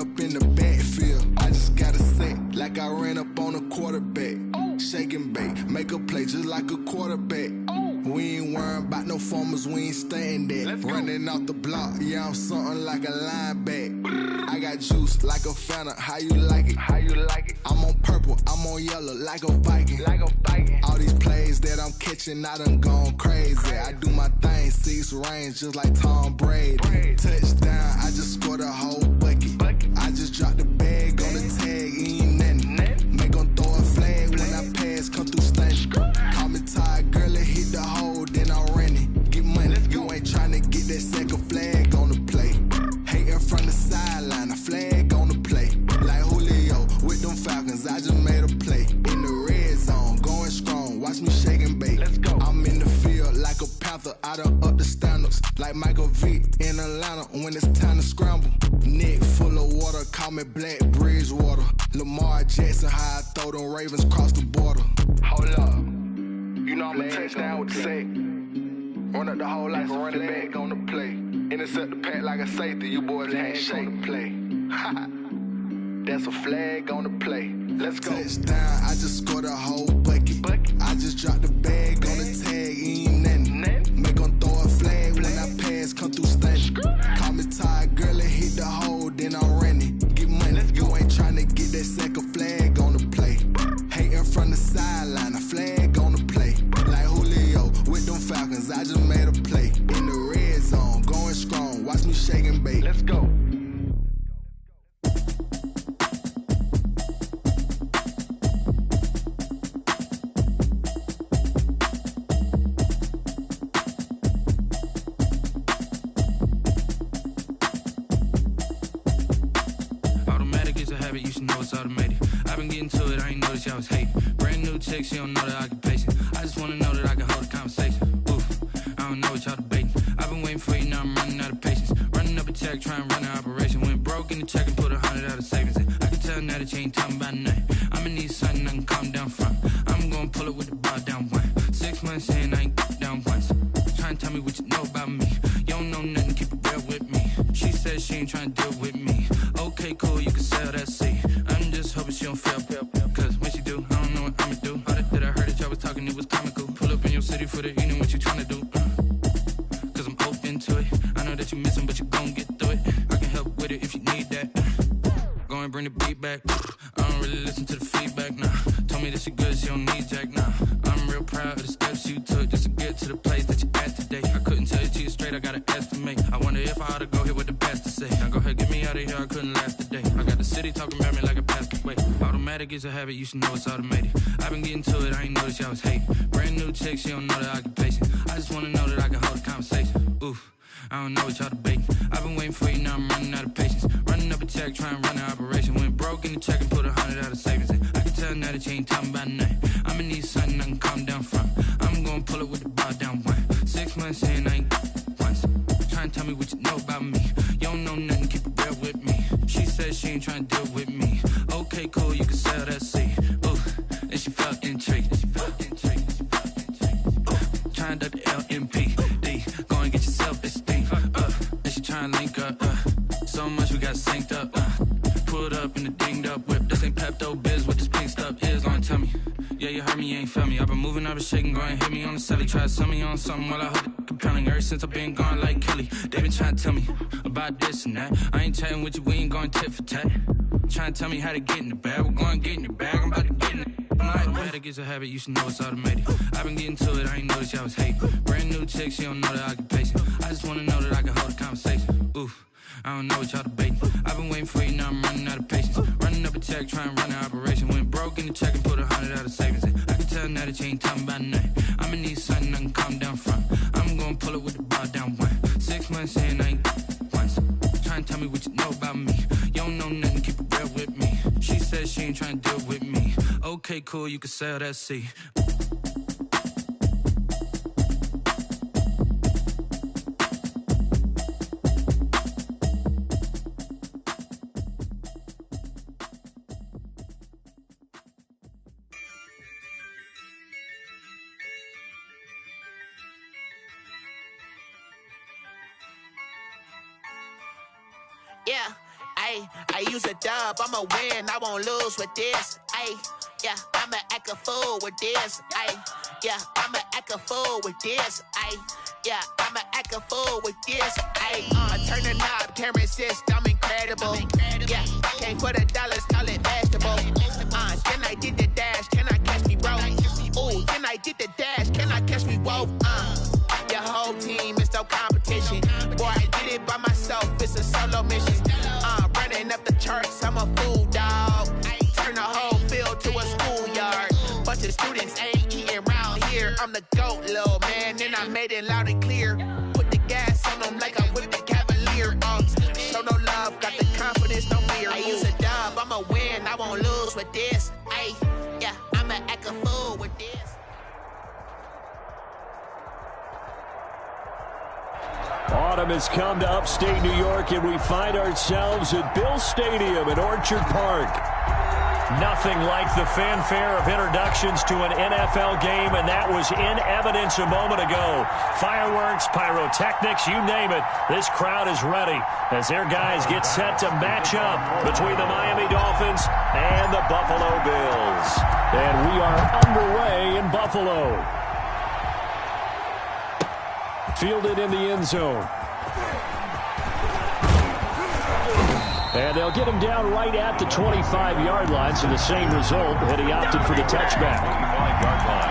up in the backfield. I just gotta say, like I ran up on a quarterback. Shake and bake, make a play just like a quarterback. We ain't worrying about no formers, we ain't staying there. Running off the block, yeah, I'm something like a linebacker. I got juice like a Fanta, how you like it? How you like it? I'm on purple, I'm on yellow like a Viking. Like a Viking. All these plays that I'm catching, I done gone crazy. I do my thing, 6 range just like Tom Brady. Touchdown, I just scored a whole bucket. I just dropped the bag on the tag, ain't nothing. Make 'em throw a flag when I pass, come through stunning. Call me tired, girl, it hit the hole, then I ran it. Get money, you ain't tryna get that second flag on the play. Hating from the sideline, a flag on the play. Like Julio with them Falcons, I just made a play. In the red zone, going strong, watch me shake and bake. I'm in the field like a panther, I done up the standards. Like Michael Vick in Atlanta when it's time to scramble. Neck full of water, call me Black Bridgewater. Lamar Jackson, how I throw them Ravens cross the border. Hold up, you know I'm a touchdown with the sack. Run up the whole like a running back on the play. Intercept the pack like a safety, you boys can't shake the play. That's a flag on the play. Let's go. Touchdown, I just scored a whole bucket. I just dropped the bag on the tag, ain't nothing. Make 'em throw a flag when I pass, come through stunning. Call me tired, girl, it hit the hole, then I ran it. Get money, you ain't tryna get that second flag on the play. Hating from the sideline, a flag on the play. Like Julio with them Falcons, I just made a play. In the red zone, going strong, watch me shake and bake. Let's go. You should know it's automated. I've been getting to it, I ain't noticed y'all was hating. Brand new chick, she don't know the occupation. I just wanna know that I can hold a conversation. Oof, I don't know what y'all debating. I've been waiting for you, now I'm running out of patience. Running up a check, trying to run an operation. Went broke in the check and put 100 out of savings in. I can tell now that you ain't talking about nothing. I'ma need something I can calm down from. I'm gonna pull it with the bar down one. 6 months in, I ain't down once. Trying to tell me what you know about me. You don't know nothing, keep it real with me. She said she ain't trying to deal with me. Okay, cool, you can sell that seat. I'm just hoping she don't fail. Cause when she do, I don't know what I'ma do. All that I heard that y'all was talking, it was comical. Pull up in your city for the evening, what you tryna do? Cause I'm open to it. I know that you missing, but you gon' get through it. I can help with it if you need that. Go and bring the beat back. I don't really listen to the feedback, nah. Told me that she good, she don't need Jack, nah. I'm real proud of the steps you took just to get to the place that you at today. I couldn't tell you to you straight, I gotta estimate. I wonder if I ought to go here with the best to say. Now go ahead, get me out of here, I couldn't last a day. I got the city talking about me like a passed away. Automatic is a habit, you should know it's automated. I've been getting to it, I ain't noticed y'all was hating. Brand new chick, she don't know the occupation. I just wanna know that I can hold a conversation. Oof, I don't know what y'all debating. I've been waiting for you, now I'm running out of patience. Running up a check, trying to run an operation. Went broke in the check and put 100 out of savings in. I can tell now that you ain't talking about nothing. I'ma need something I can calm down from. I'm gonna pull it with the bar down one. 6 months in, I ain't once. Trying to tell me what you know about me. You don't know nothing, keep it real with me. She said she ain't trying to deal with me. Okay, cool, you can sell that seat. Ooh, and she felt intrigued. Trying to duck the LMPD. Go and get your self-esteem. And she trying to link up. So much we got synced up. Pulled up in the dinged up whip. This ain't Pepto-Biz, what this pink stuff is. Gonna tell me. Yeah, you heard me, you ain't felt me. I've been moving, I've been shaking, go and hit me on the celly. Try to sell me on something while I hold it compelling. Ever since I've been gone like Kelly, they been trying to tell me about this and that. I ain't chatting with you, we ain't going tit for tat. Trying to tell me how to get in the bag, we're going to get in the bag, I'm about to get in it. Automatic is a habit, you should know it's automated. I've been getting to it, I ain't noticed y'all was hating. Brand new chick, she don't know the occupation. I just wanna know that I can hold a conversation. Oof, I don't know what y'all debating. I've been waiting for you, now I'm running out of patience. Running up a check, trying to run an operation. Went broke in the check and put 100 out of savings in. I can tell now that you ain't talking about nothing. I'ma need something I can calm down from. I'm gonna pull it with the bar down one. 6 months in, I ain't once. Trying to tell me what you know about me. You don't know nothing, keep it real with me. She said she ain't trying to deal with me. Okay, cool, you can sell that seat. Yeah, ayy. Ayy, I use a dub, I'ma win, I won't lose with this. Ayy, yeah, I'ma act a fool with this. Ayy, yeah, I'ma act a fool with this. Ayy, yeah, I'ma act a fool with this. Ayy, I turn the knob, camera assist, I'm incredible. Yeah, came for the dollars, call it vegetable. Then I did the dash, can I catch me, bro? Ooh, then I did the dash, can I catch me, whoa? Your whole team is no competition. Boy, I did it by myself, it's a solo mission. Running up the charts, I'm a fool, dog. Turn the whole field to a schoolyard. Bunch of students ain't eating round here. I'm the GOAT, little man, and I made it loud and clear. Put the gas on them like I whipped the Cavalier. Show no love, got the confidence, no fear. I use a dub, I'ma win, I won't lose with this. Ay, yeah, I'ma act a fool with this. Autumn has come to upstate New York, and we find ourselves at Bill Stadium in Orchard Park. Nothing like the fanfare of introductions to an NFL game, and that was in evidence a moment ago. Fireworks, pyrotechnics, you name it. This crowd is ready as their guys get set to match up between the Miami Dolphins and the Buffalo Bills. And we are underway in Buffalo. Fielded in the end zone. And they'll get him down right at the 25-yard line, so the same result, and he opted for the touchback. 25-yard line.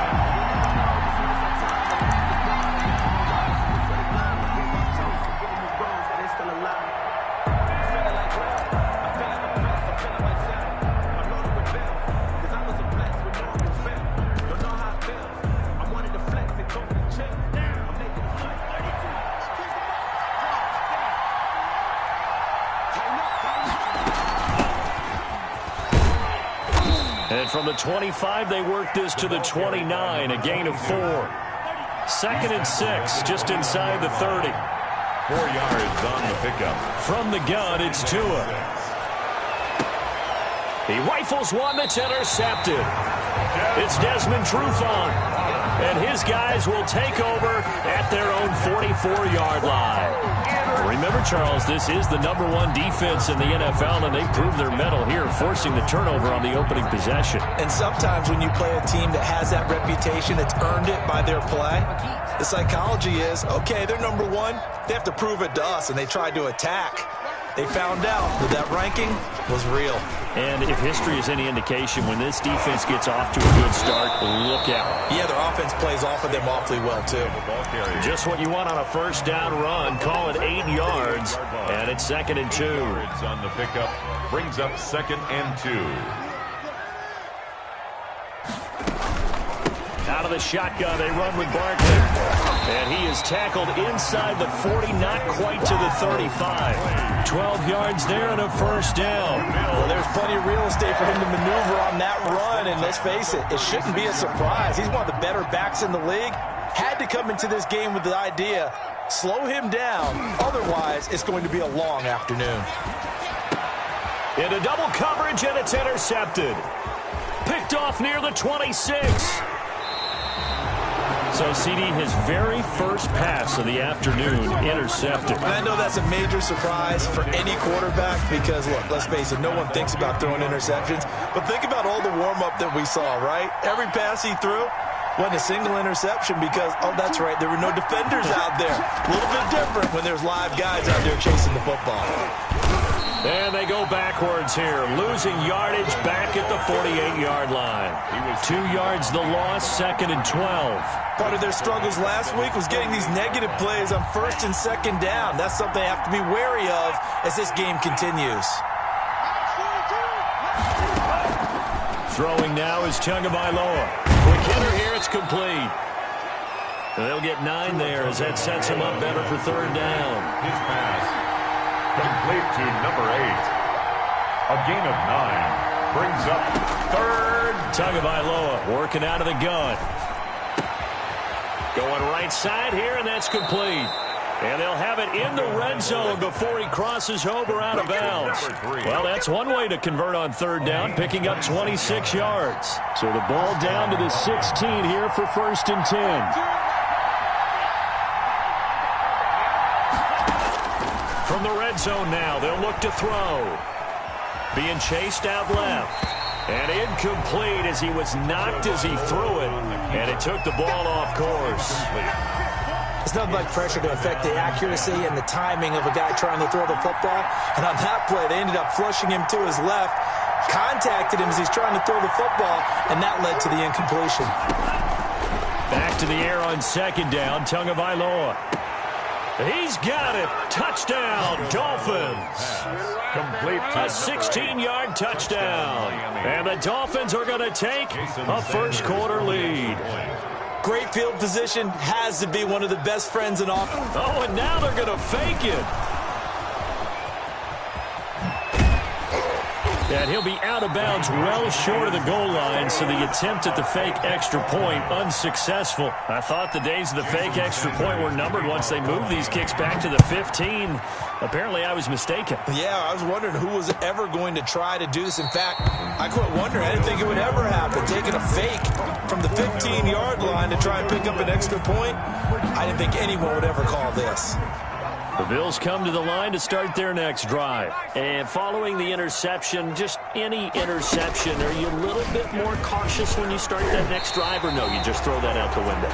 And from the 25, they work this to the 29, a gain of 4. 2nd and 6, just inside the 30. 4 yards on the pickup. From the gun, it's Tua. He rifles one that's intercepted. It's Desmond Trufant. And his guys will take over at their own 44-yard line. Remember, Charles, this is the #1 defense in the NFL, and they proved their mettle here, forcing the turnover on the opening possession. And sometimes when you play a team that has that reputation, that's earned it by their play, the psychology is, okay, they're #1. They have to prove it to us, and they tried to attack. They found out that ranking was real. And if history is any indication, when this defense gets off to a good start, look out. Yeah, their offense plays off of them awfully well, too. Just what you want on a first down run. Call it 8 yards, and it's 2nd and 2. On the pickup, brings up 2nd and 2. Out of the shotgun, they run with Barkley. And he is tackled inside the 40, not quite to the 35. 12 yards there and a first down. Well, there's plenty of real estate for him to maneuver on that run, and let's face it, it shouldn't be a surprise. He's one of the better backs in the league. Had to come into this game with the idea, slow him down, otherwise it's going to be a long afternoon. Into double coverage, and it's intercepted. Picked off near the 26. So, CD, his very first pass of the afternoon intercepted. And I know that's a major surprise for any quarterback because, look, let's face it, no one thinks about throwing interceptions. But think about all the warm-up that we saw, right? Every pass he threw wasn't a single interception because, oh, that's right, there were no defenders out there. A little bit different when there's live guys out there chasing the football. And they go backwards here, losing yardage back at the 48-yard line. 2 yards the loss, 2nd and 12. Part of their struggles last week was getting these negative plays on 1st and 2nd down. That's something they have to be wary of as this game continues. Throwing now is Tagovailoa. Quick hitter here, it's complete. They'll get 9 there as that sets him up better for 3rd down. His pass complete to number 8. A gain of 9. Brings up 3rd. Tagovailoa working out of the gun. Going right side here, and that's complete. And they'll have it in the red zone before he crosses over out of bounds. Well, that's one way to convert on 3rd down, picking up 26 yards. So the ball down to the 16 here for 1st and 10. From the red zone now, they'll look to throw. being chased out left. And incomplete as he was knocked as he threw it. And it took the ball off course. It's nothing like pressure to affect the accuracy and the timing of a guy trying to throw the football. And on that play, they ended up flushing him to his left, contacted him as he's trying to throw the football, and that led to the incompletion. Back to the air on second down, Tagovailoa. He's got it. Touchdown, Dolphins. Complete A 16-yard touchdown. And the Dolphins are going to take a first-quarter lead. Great field position has to be one of the best friends in offense. Oh, and now they're going to fake it. And he'll be out of bounds well short of the goal line, so the attempt at the fake extra point unsuccessful. I thought the days of the fake extra point were numbered once they moved these kicks back to the 15. Apparently, I was mistaken. Yeah, I was wondering who was ever going to try to do this. In fact, I quit wondering. I didn't think it would ever happen. Taking a fake from the 15-yard line to try and pick up an extra point, I didn't think anyone would ever call this. The Bills come to the line to start their next drive. And following the interception, just any interception, are you a little bit more cautious when you start that next drive, or no, you just throw that out the window?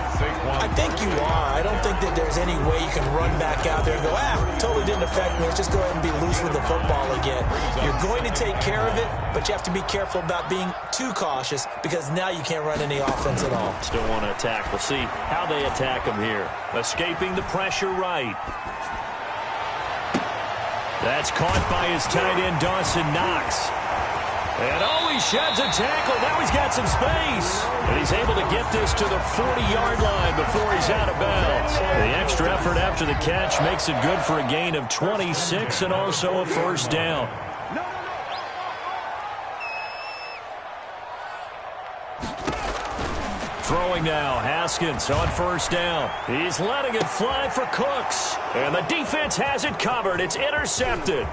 I think you are. I don't think that there's any way you can run back out there and go, totally didn't affect me. Let's just go ahead and be loose with the football again. You're going to take care of it, but you have to be careful about being too cautious because now you can't run any offense at all. Still want to attack. We'll see how they attack him here. Escaping the pressure right. That's caught by his tight end, Dawson Knox. And he sheds a tackle. Now he's got some space. And he's able to get this to the 40-yard line before he's out of bounds. The extra effort after the catch makes it good for a gain of 26 and also a first down. Throwing now, Haskins on first down. He's letting it fly for Cooks. And the defense has it covered. It's intercepted.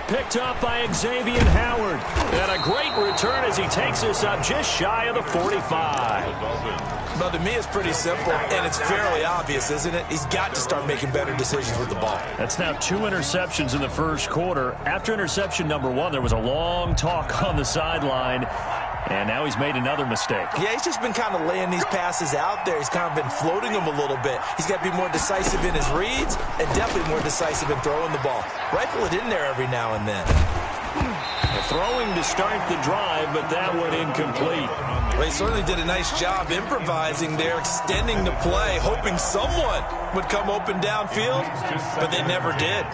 Picked up by Xavier Howard. And a great return as he takes us up just shy of the 45. Well, to me, it's pretty simple, and it's fairly obvious, isn't it? He's got to start making better decisions with the ball. That's now 2 interceptions in the first quarter. After interception number 1, there was a long talk on the sideline. And now he's made another mistake. Yeah, he's just been kind of laying these passes out there. He's kind of been floating them a little bit. He's got to be more decisive in his reads and definitely more decisive in throwing the ball. Rifle it in there every now and then. Throwing to start the drive, but that one incomplete. Well, he certainly did a nice job improvising there, extending the play, hoping someone would come open downfield, but they never did.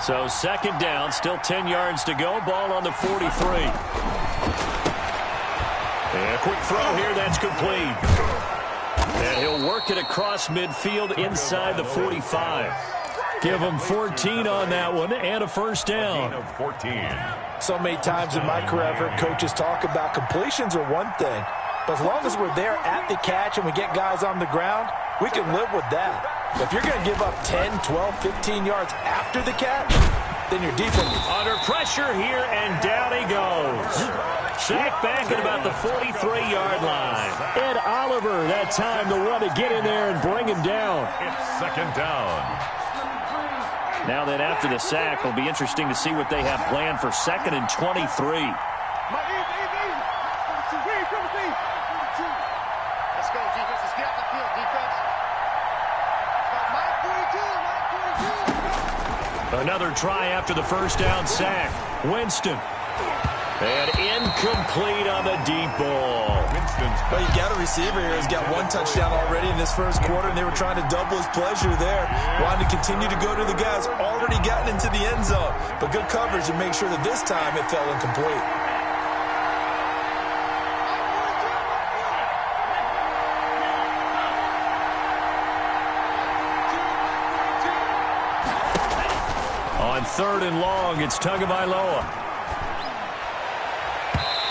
So second down, still 10 yards to go. Ball on the 43. And a quick throw here, that's complete. And he'll work it across midfield inside the 45. Give him 14 on that one and a first down. 14. So many times in my career, I've heard coaches talk about completions are one thing. But as long as we're there at the catch and we get guys on the ground, we can live with that. But if you're going to give up 10, 12, 15 yards after the catch, then your defense. Under pressure here, and down he goes. Sacked back at about the 43-yard line. Ed Oliver, that time the one to get in there and bring him down. It's second down. Now then, after the sack, it'll be interesting to see what they have planned for 2nd and 23. Another try after the first down sack. Winston. And incomplete on the deep ball. Well, you got a receiver here who's got 1 touchdown already in this first quarter, and they were trying to double his pleasure there. Wanted to continue to go to the guys already gotten into the end zone. But good coverage to make sure that this time it fell incomplete. On 3rd and long, it's Tagovailoa.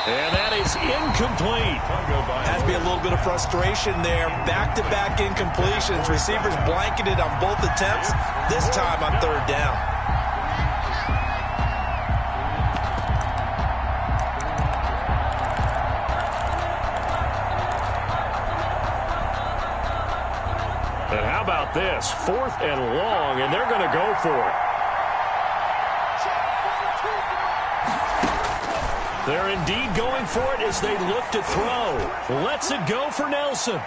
And that is incomplete. Has to be a little bit of frustration there. Back-to-back incompletions. Receivers blanketed on both attempts, this time on 3rd down. And how about this? 4th and long, and they're going to go for it. They're indeed going for it as they look to throw. Lets it go for Nelson.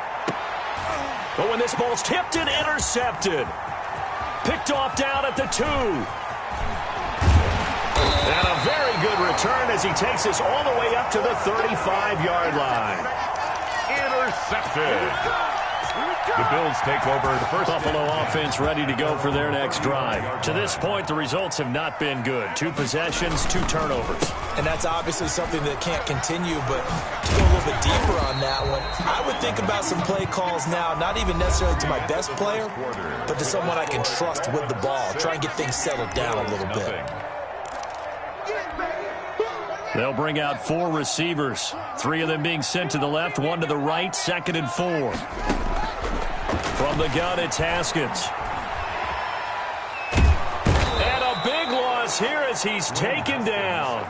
But when this ball's tipped and intercepted. Picked off down at the 2. And a very good return as he takes us all the way up to the 35-yard line. Intercepted. The Bills take over the first. Buffalo offense ready to go for their next drive. To this point, the results have not been good. 2 possessions, 2 turnovers. And that's obviously something that can't continue, but to go a little bit deeper on that one, I would think about some play calls now, not even necessarily to my best player, but to someone I can trust with the ball. Try and get things settled down a little bit. They'll bring out 4 receivers. 3 of them being sent to the left, 1 to the right, 2nd and 4. From the gun, it's Haskins. And a big loss here as he's taken down.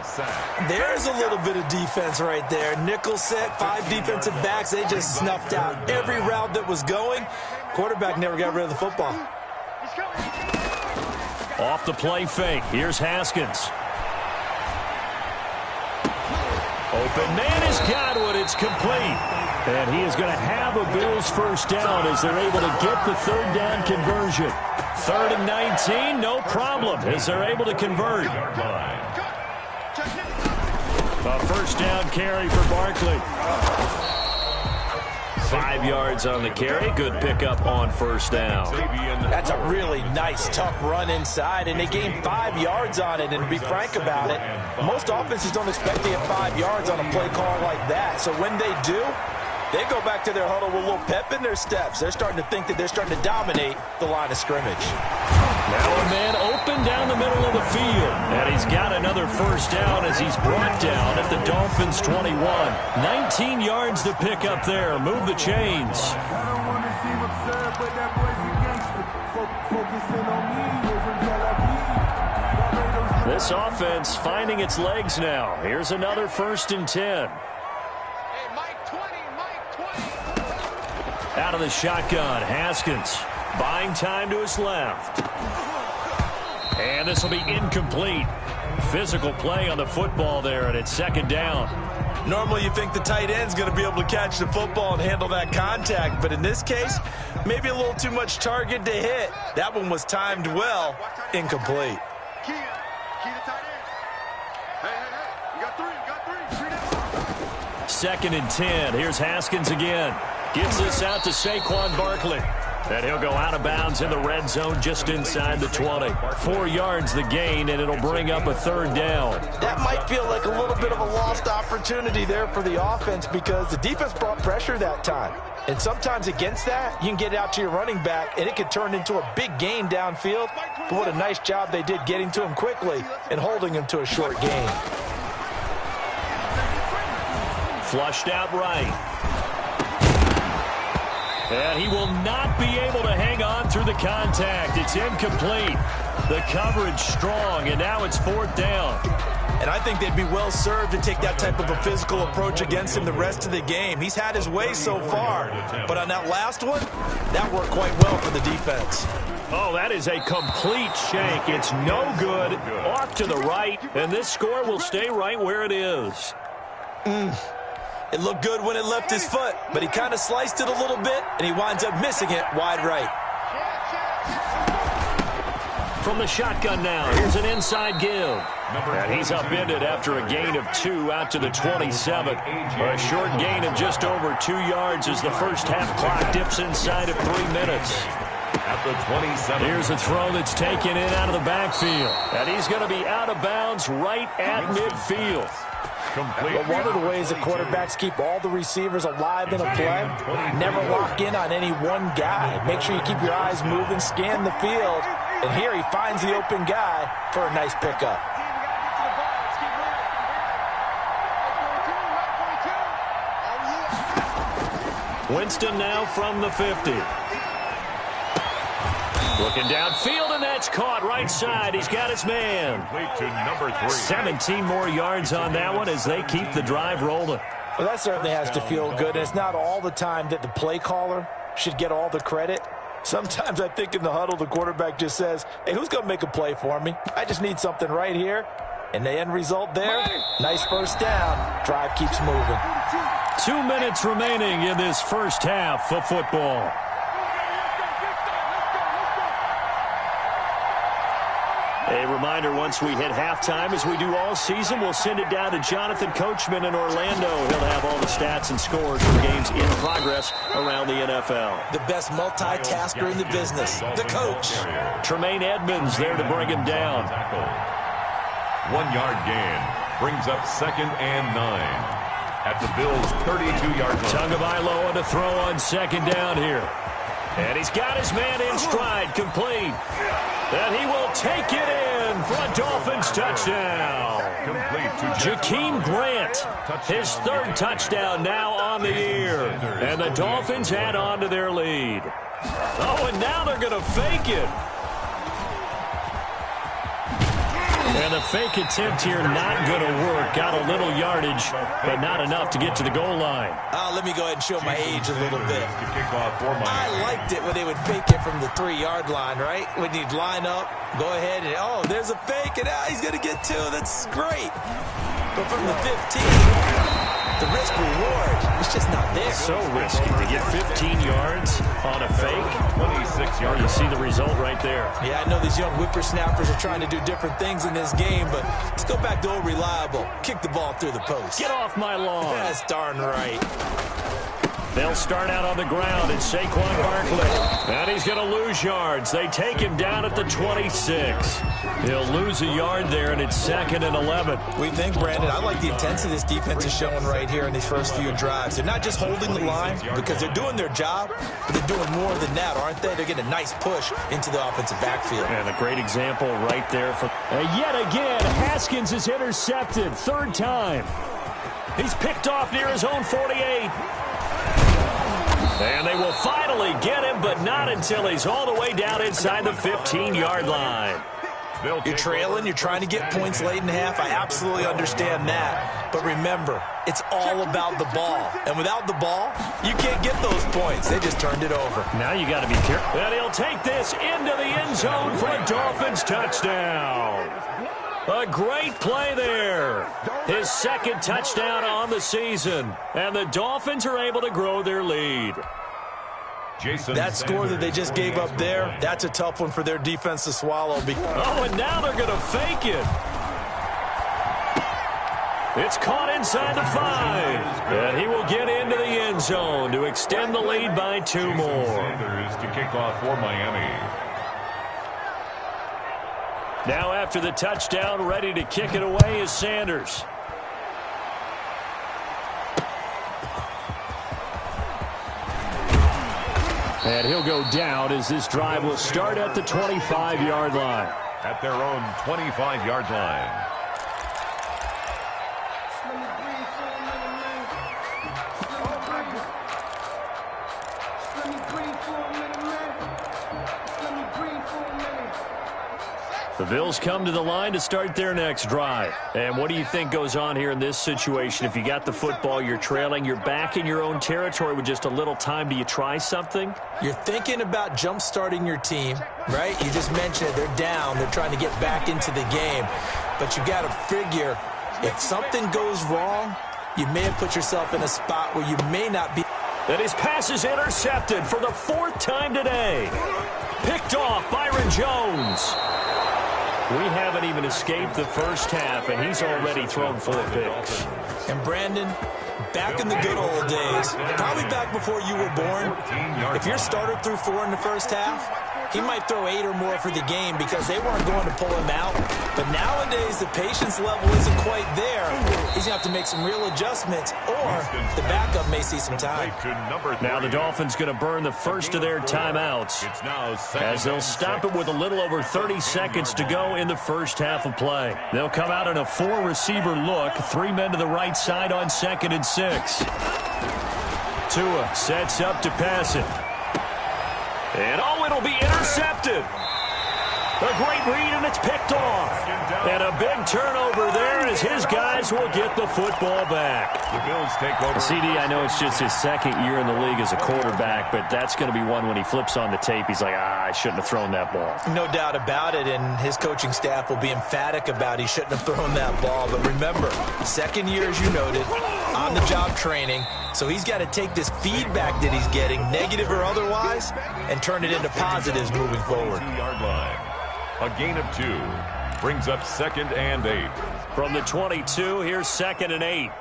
There's a little bit of defense right there. Nickel set, 5 defensive backs. They just snuffed out every route that was going. Quarterback never got rid of the football. Off the play fake. Here's Haskins. Open man has got it. It's complete. And he is going to have a Bills first down as they're able to get the 3rd down conversion. 3rd and 19, no problem as they're able to convert. A first down carry for Barkley. 5 yards on the carry. Good pickup on first down. That's a really nice, tough run inside, and they gained 5 yards on it. And to be frank about it, most offenses don't expect to get 5 yards on a play call like that. So when they do, they go back to their huddle with a little pep in their steps. They're starting to think that they're starting to dominate the line of scrimmage. Now a man open down the middle of the field. And he's got another first down as he's brought down at the Dolphins' 21. 19 yards to pick up there. Move the chains. This offense finding its legs now. Here's another 1st and 10. Out of the shotgun, Haskins buying time to his left. And this will be incomplete. Physical play on the football there, and it's 2nd down. Normally you think the tight end's going to be able to catch the football and handle that contact, but in this case, maybe a little too much target to hit. That one was timed well, incomplete. Second and 10. Here's Haskins again. Gives this out to Saquon Barkley. And he'll go out of bounds in the red zone just inside the 20. 4 yards the gain, and it'll bring up a 3rd down. That might feel like a little bit of a lost opportunity there for the offense because the defense brought pressure that time. And sometimes against that, you can get it out to your running back, and it could turn into a big gain downfield. But what a nice job they did getting to him quickly and holding him to a short gain. Flushed out right. And he will not be able to hang on through the contact. It's incomplete. The coverage strong, and now it's 4th down. And I think they'd be well served to take that type of a physical approach against him the rest of the game. He's had his way so far. But on that last one, that worked quite well for the defense. Oh, that is a complete shank. It's no good. Off to the right, and this score will stay right where it is. It looked good when it left his foot, but he kind of sliced it a little bit, and he winds up missing it wide right. From the shotgun now, here's an inside give. And he's upended after a gain of 2 out to the 27. A short gain of just over 2 yards as the first half clock dips inside of 3 minutes. At the 27. Here's a throw that's taken in out of the backfield. And he's going to be out of bounds right at midfield. But one of the ways that quarterbacks keep all the receivers alive in a play, never lock in on any one guy. Make sure you keep your eyes moving, scan the field, and here he finds the open guy for a nice pickup. Winston now from the 50. Looking downfield, and that's caught right side. He's got his man. To number 3. 17 more yards on that one as they keep the drive rolling. Well, that certainly has to feel good. And it's not all the time that the play caller should get all the credit. Sometimes I think in the huddle, the quarterback just says, hey, who's going to make a play for me? I just need something right here. And the end result there, nice first down. Drive keeps moving. 2 minutes remaining in this first half of football. A reminder, once we hit halftime, as we do all season, we'll send it down to Jonathan Coachman in Orlando. He'll have all the stats and scores from games in progress around the NFL. The best multitasker in the business, the coach. Tremaine Edmonds there to bring him down. 1 yard gain brings up 2nd and 9 at the Bills' 32-yard line. Tagovailoa to throw on 2nd down here. And he's got his man in stride, complete. And he will take it in for a Dolphins touchdown. Jakeem Grant, his 3rd touchdown now on the year. And the Dolphins add on to their lead. Oh, and now they're going to fake it. And the fake attempt here not going to work. Got a little yardage, but not enough to get to the goal line. Let me go ahead and show my age a little bit. I liked it when they would fake it from the 3-yard line, right? When you'd line up, go ahead, and oh, there's a fake, and he's going to get 2. That's great. But from the 15, the risk reward is just not there. So risky to get 15 yards on a fake. 26 yards. You see the result right there. Yeah, I know these young whippersnappers are trying to do different things in this game, but let's go back to old reliable. Kick the ball through the post. Get off my lawn. That's darn right. They'll start out on the ground. It's Saquon Barkley. And he's going to lose yards. They take him down at the 26. He'll lose a yard there, and it's 2nd and 11. We think, Brandon, I like the intensity this defense is showing right here in these first few drives. They're not just holding the line because they're doing their job, but they're doing more than that, aren't they? They're getting a nice push into the offensive backfield. And a great example right there. Yet again, Haskins is intercepted. 3rd time. He's picked off near his own 48. And they will finally get him, but not until he's all the way down inside the 15-yard line. You're trailing, you're trying to get points late in half. I absolutely understand that. But remember, it's all about the ball. And without the ball, you can't get those points. They just turned it over. Now you got to be careful. And he'll take this into the end zone for a Dolphins touchdown. A great play there. His 2nd touchdown on the season. And the Dolphins are able to grow their lead. That score that they just gave up there, that's a tough one for their defense to swallow. Oh, and now they're going to fake it. It's caught inside the 5. And he will get into the end zone to extend the lead by 2 more. Sanders to kick off for Miami. Now after the touchdown, ready to kick it away is Sanders. And he'll go down as this drive will start at the 25-yard line. At their own 25-yard line. The Bills come to the line to start their next drive. And what do you think goes on here in this situation? If you got the football, you're trailing, you're back in your own territory with just a little time. Do you try something? You're thinking about jump-starting your team, right? You just mentioned it. They're down. They're trying to get back into the game. But you got to figure, if something goes wrong, you may have put yourself in a spot where you may not be. And his pass is intercepted for the 4th time today. Picked off Byron Jones. We haven't even escaped the first half, and he's already thrown 4 picks. And Brandon, back in the good old days, probably back before you were born, if your starter threw 4 in the first half, he might throw 8 or more for the game because they weren't going to pull him out. But nowadays, the patience level isn't quite there. He's going to have to make some real adjustments, or the backup may see some time. Now the Dolphins going to burn the first of their timeouts as they'll stop it with a little over 30 seconds to go in the first half of play. They'll come out in a 4-receiver look, 3 men to the right side on 2nd and 6. Tua sets up to pass it. And oh, it'll be intercepted. A great read, and it's picked off. And a big turnover there as his guys will get the football back. The Bills take over. CD, I know it's just his second year in the league as a quarterback, but that's going to be one when he flips on the tape, he's like, I shouldn't have thrown that ball. No doubt about it, and his coaching staff will be emphatic about he shouldn't have thrown that ball. But remember, second year, as you noted, on-the-job training, so he's got to take this feedback that he's getting, negative or otherwise, and turn it into positives moving forward. 2-yard line. A gain of 2 brings up 2nd and 8. From the 22, here's 2nd and 8.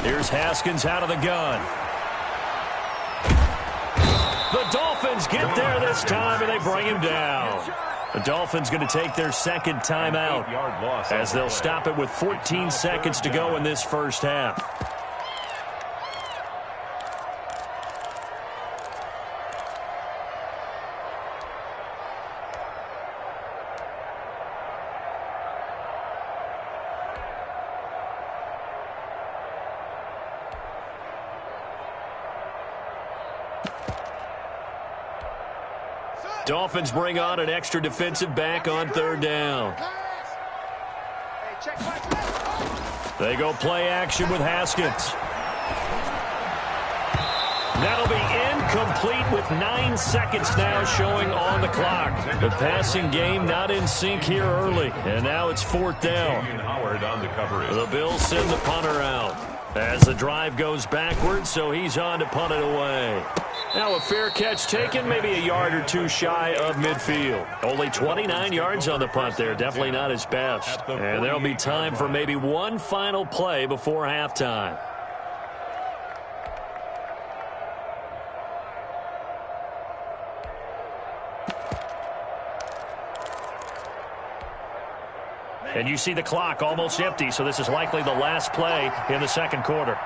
Here's Haskins out of the gun. The Dolphins get there this time, and they bring him down. The Dolphins going to take their 2nd timeout as they'll stop it with 14 seconds to go in this first half. Dolphins bring on an extra defensive back on 3rd down. They go play action with Haskins. That'll be incomplete with 9 seconds now showing on the clock. The passing game not in sync here early, and now it's 4th down. The Bills send the punter out as the drive goes backwards, so he's on to punt it away. Now a fair catch taken, maybe a yard or 2 shy of midfield. Only 29 yards on the punt there, definitely not his best. And there'll be time for maybe one final play before halftime. And you see the clock almost empty, so this is likely the last play in the 2nd quarter.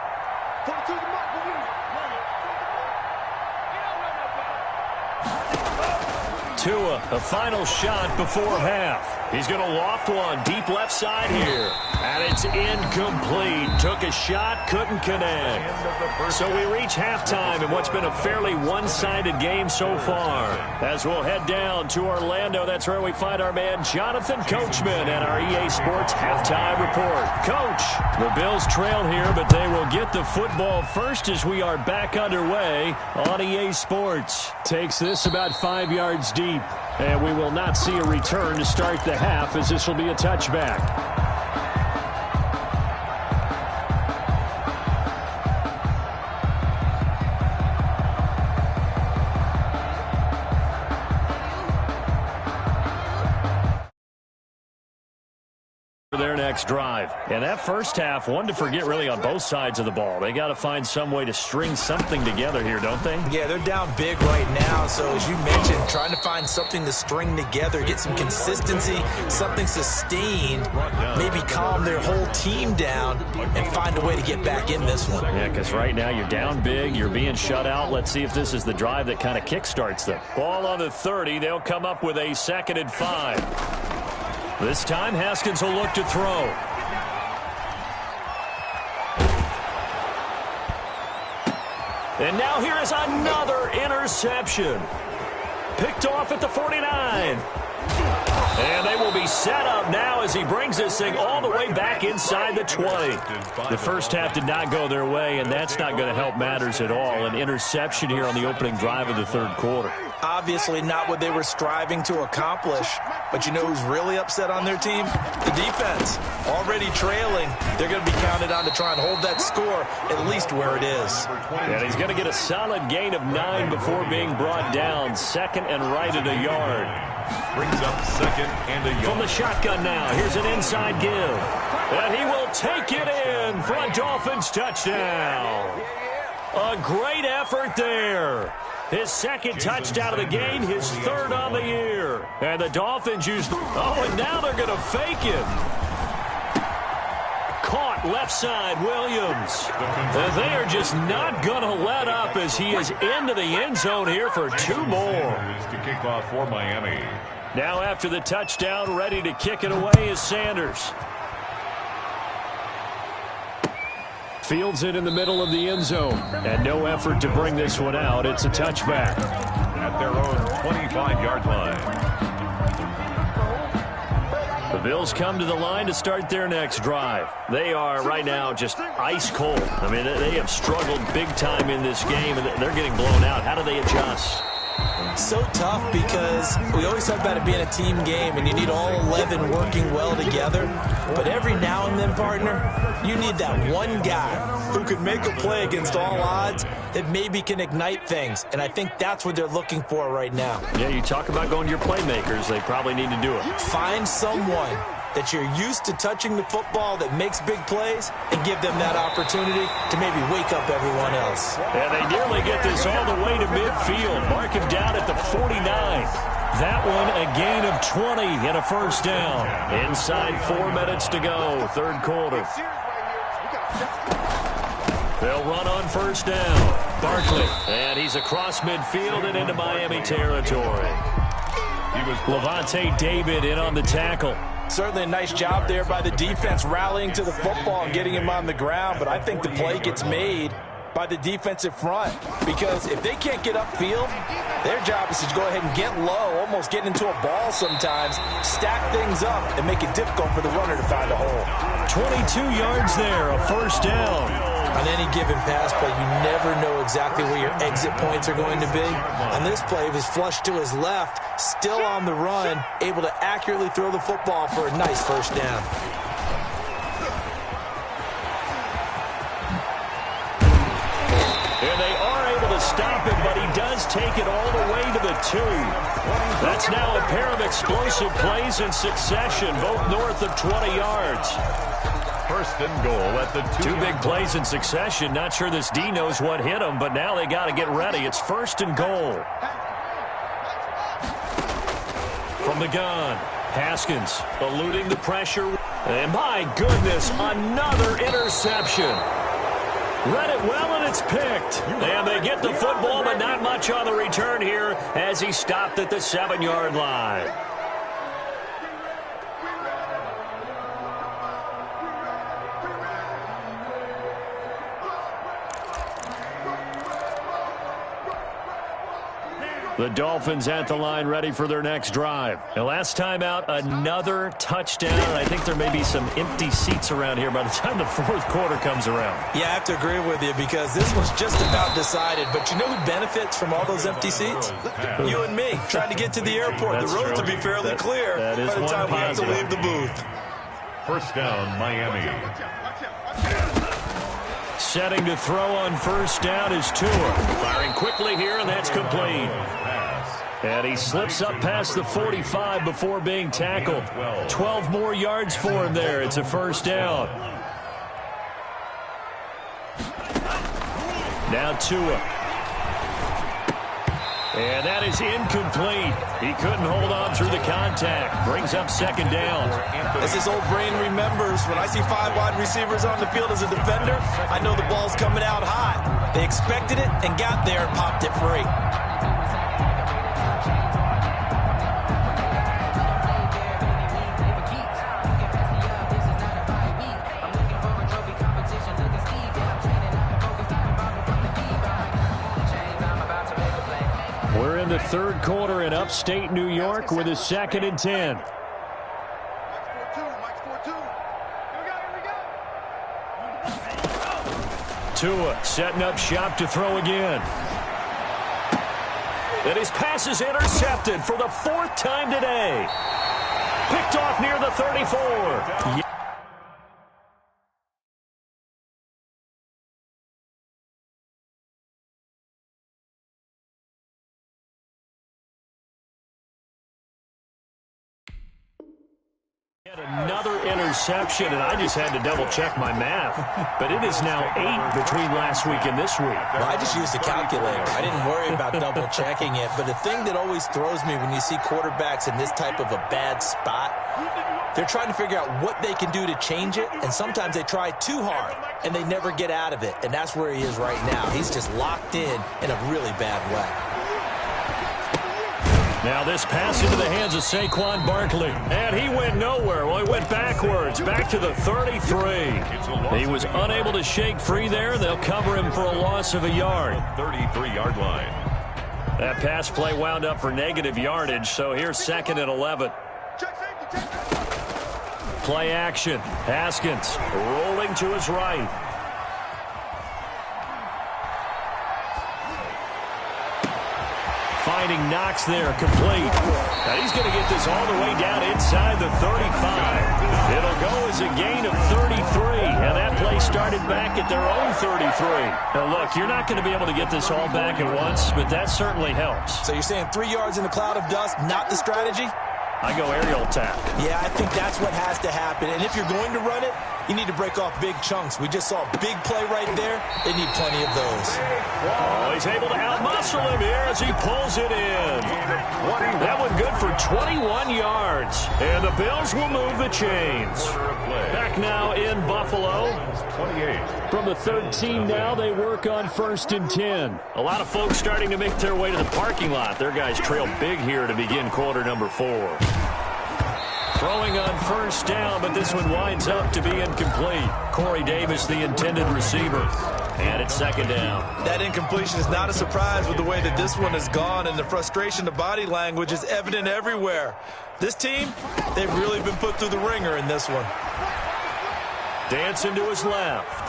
Tua, a final shot before half. He's going to loft one deep left side here. And it's incomplete. Took a shot, couldn't connect. So we reach halftime in what's been a fairly one-sided game so far. As we'll head down to Orlando, that's where we find our man Jonathan Coachman at our EA Sports Halftime Report. Coach, the Bills trail here, but they will get the football first as we are back underway on EA Sports. Takes this about 5 yards deep. And we will not see a return to start the half, as this will be a touchback. Their next drive. And that first half, one to forget really on both sides of the ball. They got to find some way to string something together here, don't they? Yeah, they're down big right now. So as you mentioned, trying to find something to string together, get some consistency, something sustained, maybe calm their whole team down and find a way to get back in this one. Yeah, because right now you're down big, you're being shut out. Let's see if this is the drive that kind of kickstarts them. Ball on the 30. They'll come up with a 2nd and 5. This time, Haskins will look to throw. And now here is another interception. Picked off at the 49. And they will be set up now as he brings this thing all the way back inside the 20. The first half did not go their way, and that's not going to help matters at all. An interception here on the opening drive of the 3rd quarter. Obviously not what they were striving to accomplish. But you know who's really upset on their team? The defense. Already trailing. They're going to be counted on to try and hold that score at least where it is. And he's going to get a solid gain of 9 before being brought down. 2nd and right at a yard. Brings up 2nd and a yard. From the shotgun now, here's an inside give. And he will take it in for a Dolphins touchdown. A great effort there. His 2nd touchdown of the game, his 3rd on the year. And the Dolphins used... Oh, and now they're going to fake it. Caught left side, Williams. And they are just not going to let up as he is into the end zone here for 2 more. To kick off for Miami. Now after the touchdown, ready to kick it away is Sanders. Fields it in the middle of the end zone. And no effort to bring this one out. It's a touchback. At their own 25-yard line. The Bills come to the line to start their next drive. They are right now just ice cold. I mean, they have struggled big time in this game, and they're getting blown out. How do they adjust? So tough because we always talk about it being a team game and you need all 11 working well together. But every now and then, partner, you need that one guy who could make a play against all odds that maybe can ignite things. And I think that's what they're looking for right now. Yeah, you talk about going to your playmakers. They probably need to do it. Find someone that you're used to touching the football that makes big plays and give them that opportunity to maybe wake up everyone else. And they nearly get this all the way to midfield. Mark him down at the 49. That one a gain of 20 and a first down. Inside 4 minutes to go, third quarter. They'll run on first down. Barkley, and he's across midfield and into Miami territory. Levante David in on the tackle. Certainly a nice job there by the defense rallying to the football and getting him on the ground, but I think the play gets made by the defensive front because if they can't get upfield, their job is to go ahead and get low, almost get into a ball sometimes, stack things up, and make it difficult for the runner to find a hole. 22 yards there, a first down. On any given pass play, you never know exactly where your exit points are going to be. On this play, he was flushed to his left, still on the run, able to accurately throw the football for a nice first down. And they are able to stop him, but he does take it all the way to the 2. That's now a pair of explosive plays in succession, both north of 20 yards. First and goal at the 2. Two big plays in succession. Not sure this D knows what hit him, but now they got to get ready. It's first and goal. From the gun, Haskins eluding the pressure. And my goodness, another interception. Read it well, and it's picked. And they get the football, but not much on the return here as he stopped at the 7-yard line. The Dolphins at the line ready for their next drive. And last time out, another touchdown. I think there may be some empty seats around here by the time the fourth quarter comes around. Yeah, I have to agree with you because this was just about decided. But you know who benefits from all those empty seats? You and me, trying to get to the airport. The roads will be fairly clear by the time we have to leave the booth. First down, Miami. Setting to throw on first down is Tua. Firing quickly here, and that's complete. And he slips up past the 45 before being tackled. 12 more yards for him there. It's a first down. Now Tua. And that is incomplete. He couldn't hold on through the contact. Brings up second down. As his old brain remembers, when I see 5 wide receivers on the field as a defender, I know the ball's coming out hot. They expected it and got there and popped it free. We're in the third quarter in upstate New York with a 2nd and 10. Tua setting up shop to throw again. And his pass is intercepted for the 4th time today. Picked off near the 34. Another interception, and I just had to double-check my math. But it is now 8 between last week and this week. Well, I just used a calculator. I didn't worry about double-checking it. But the thing that always throws me when you see quarterbacks in this type of a bad spot, they're trying to figure out what they can do to change it, and sometimes they try too hard, and they never get out of it. And that's where he is right now. He's just locked in a really bad way. Now this pass into the hands of Saquon Barkley. And he went nowhere. Well, he went backwards, back to the 33. He was unable to shake free there. They'll cover him for a loss of a yard. 33-yard line. That pass play wound up for negative yardage, so here's 2nd and 11. Play action. Haskins rolling to his right. Finding Knox there, complete. Now he's going to get this all the way down inside the 35. It'll go as a gain of 33, and that play started back at their own 33. Now look, you're not going to be able to get this all back at once, but that certainly helps. So you're saying 3 yards in a cloud of dust, not the strategy? I go aerial attack. Yeah, I think that's what has to happen. And if you're going to run it, you need to break off big chunks. We just saw a big play right there. They need plenty of those. Oh, he's able to outmuscle him here as he pulls it in. That one good for 21 yards. And the Bills will move the chains. Back now in Buffalo. From the 13 now, they work on 1st and 10. A lot of folks starting to make their way to the parking lot. Their guys trail big here to begin quarter number 4. Throwing on 1st down, but this one winds up to be incomplete. Corey Davis, the intended receiver. And it's 2nd down. That incompletion is not a surprise with the way that this one has gone, and the frustration of body language is evident everywhere. This team, they've really been put through the ringer in this one. Dancing to his left.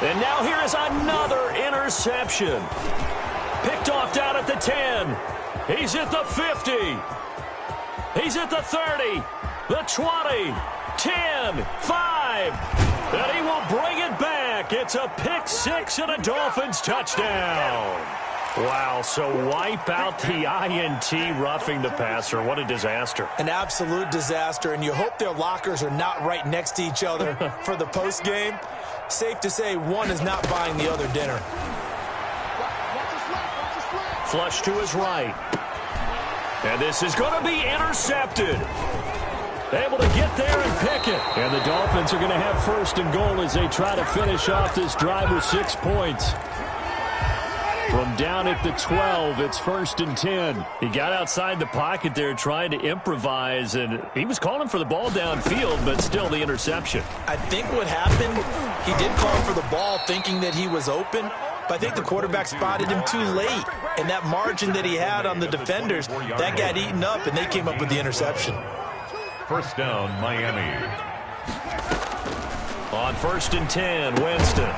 And now here is another interception. Picked off down at the 10. He's at the 50. He's at the 30. The 20. 10. 5. And he will bring it back. It's a pick 6 and a Dolphins touchdown. Wow, so wipe out the INT roughing the passer. What a disaster. An absolute disaster, and you hope their lockers are not right next to each other for the post game. Safe to say one is not buying the other dinner. Flush to his right. And this is going to be intercepted. Able to get there and pick it. And the Dolphins are going to have 1st and goal as they try to finish off this drive with 6 points. From down at the 12, it's 1st and 10. He got outside the pocket there trying to improvise, and he was calling for the ball downfield, but still the interception. I think what happened, he did call for the ball thinking that he was open, but I think the quarterback spotted him too late. And that margin that he had on the defenders, that got eaten up, and they came up with the interception. 1st down, Miami. On 1st and 10, Winston.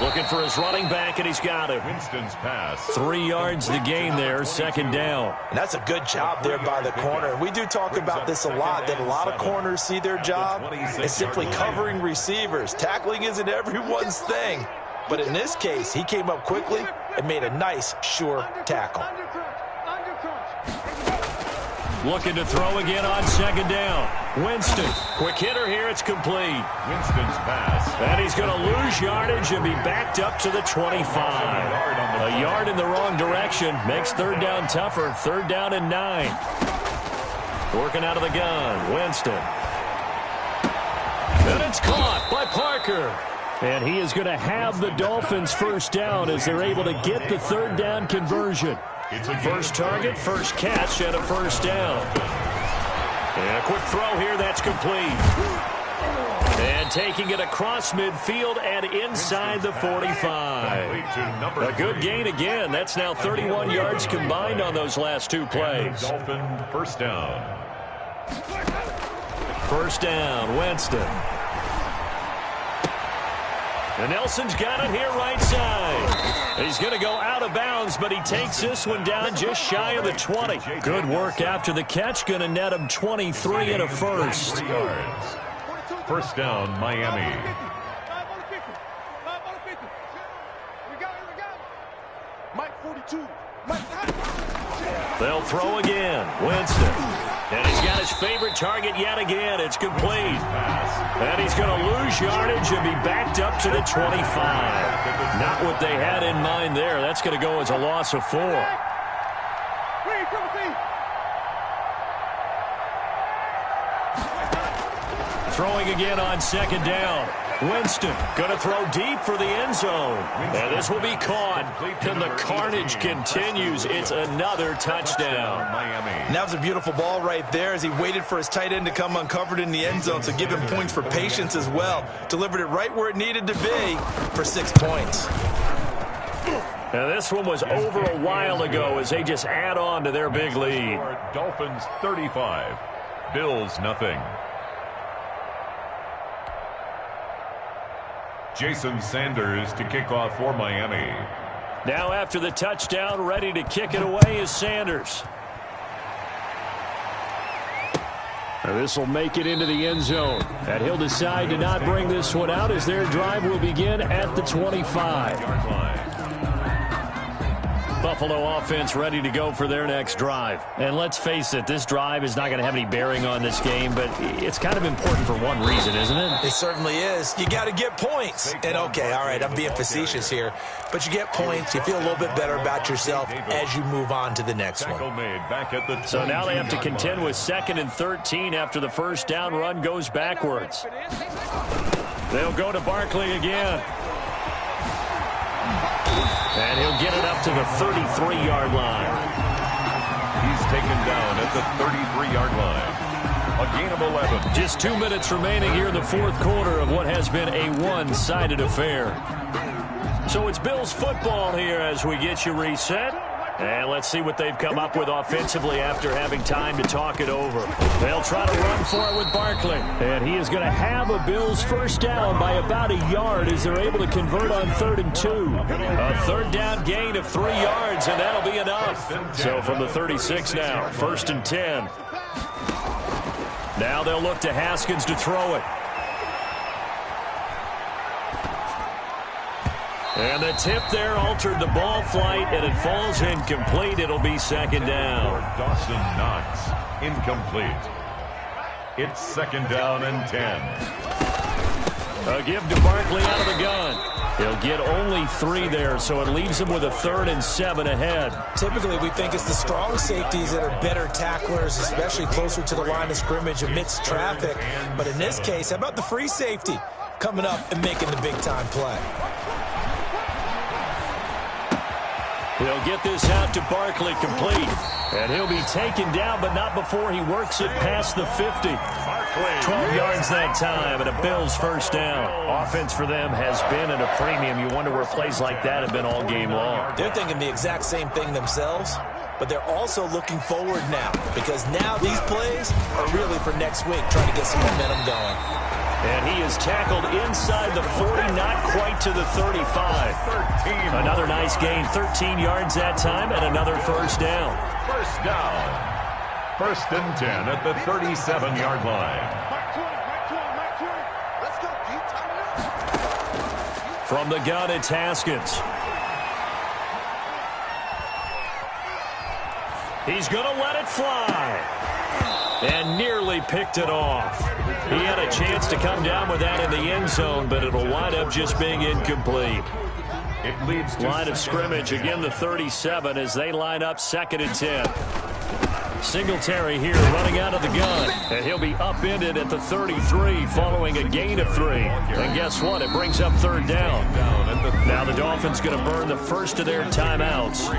Looking for his running back, and he's got it. Winston's pass. 3 yards to gain there, 2nd down. And that's a good job there by the corner. We do talk about this a lot, that a lot of corners see their job as simply covering receivers. Tackling isn't everyone's thing. But in this case, he came up quickly and made a nice, sure tackle. Looking to throw again on 2nd down. Winston, quick hitter here, it's complete. Winston's pass. And he's going to lose yardage and be backed up to the 25. A yard in the wrong direction makes 3rd down tougher. 3rd down and 9. Working out of the gun, Winston. And it's caught by Parker. And he is going to have the Dolphins 1st down as they're able to get the 3rd down conversion. First target, first catch, and a 1st down. And a quick throw here, that's complete. And taking it across midfield and inside the 45. A good gain again. That's now 31 yards combined on those last 2 plays. Dolphin 1st down. 1st down, Winston. And Nelson's got it here right side. He's going to go out of bounds, but he takes this one down just shy of the 20. Good work after the catch. Going to net him 23 and a 1st. 1st down, Miami. They'll throw again. Winston. And he's got his favorite target yet again. It's complete. And he's going to lose yardage and be backed up to the 25. Not what they had in mind there. That's going to go as a loss of 4. Throwing again on 2nd down. Winston going to throw deep for the end zone. And this will be caught. And the carnage continues. It's another touchdown. And that was a beautiful ball right there as he waited for his tight end to come uncovered in the end zone. So give him points for patience as well. Delivered it right where it needed to be for 6 points. Now this one was over a while ago as they just add on to their big lead. Dolphins 35, Bills nothing. Jason Sanders to kick off for Miami. Now after the touchdown, ready to kick it away is Sanders. Now this will make it into the end zone. And he'll decide to not bring this one out as their drive will begin at the 25. Buffalo offense ready to go for their next drive. And let's face it, this drive is not going to have any bearing on this game, but it's kind of important for one reason, isn't it? It certainly is. You got to get points. And okay, all right, I'm being facetious here, but you get points, you feel a little bit better about yourself as you move on to the next one. So now they have to contend with 2nd and 13 after the first down run goes backwards. They'll go to Barkley again. And he'll get it up to the 33-yard line. He's taken down at the 33-yard line. A gain of 11. Just 2 minutes remaining here in the fourth quarter of what has been a one-sided affair. So it's Bills football here as we get you reset. And let's see what they've come up with offensively after having time to talk it over. They'll try to run for it with Barkley. And he is going to have a Bills first down by about a yard as they're able to convert on 3rd and 2. A third down gain of 3 yards, and that'll be enough. So from the 36 now, 1st and 10. Now they'll look to Haskins to throw it. And the tip there altered the ball flight, and it falls incomplete. It'll be 2nd down. Dawson Knox, incomplete. It's 2nd down and 10. A give to Barkley out of the gun. He'll get only 3 there, so it leaves him with a 3rd and 7 ahead. Typically, we think it's the strong safeties that are better tacklers, especially closer to the line of scrimmage amidst traffic. But in this case, how about the free safety coming up and making the big-time play? He'll get this out to Barkley complete. And he'll be taken down, but not before he works it past the 50. 12 yards that time, and a Bills first down. Offense for them has been at a premium. You wonder where plays like that have been all game long. They're thinking the exact same thing themselves, but they're also looking forward now, because now these plays are really for next week, trying to get some momentum going. And he is tackled inside the 40, not quite to the 35. Another nice gain, 13 yards that time, and another first down. First down. 1st and 10 at the 37-yard line. From the gun, it's Haskins. He's going to let it fly. And nearly picked it off. He had a chance to come down with that in the end zone, but it'll wind up just being incomplete. It leads to line of scrimmage, again the 37 as they line up 2nd and 10. Singletary here running out of the gun, and he'll be upended at the 33 following a gain of 3. And guess what? It brings up 3rd down. Now the Dolphins going to burn the first of their timeouts.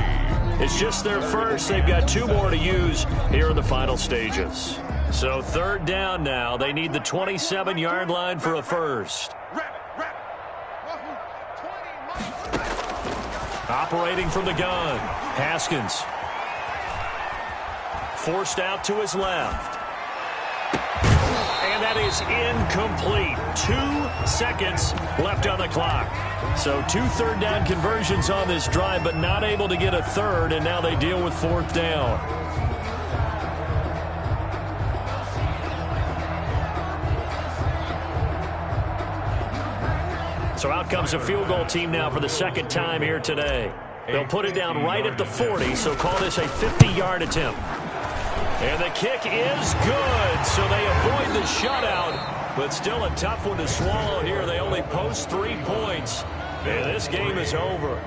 It's just their first. They've got 2 more to use here in the final stages. So 3rd down now. They need the 27-yard line for a first. Operating from the gun, Haskins. Forced out to his left. And that is incomplete. 2 seconds left on the clock. So 2 third down conversions on this drive, but not able to get a third, and now they deal with 4th down. So out comes a field goal team now for the 2nd time here today. They'll put it down right at the 40, so call this a 50-yard attempt. And the kick is good, so they avoid the shutout, but still a tough one to swallow here. They only post 3 points, and this game is over.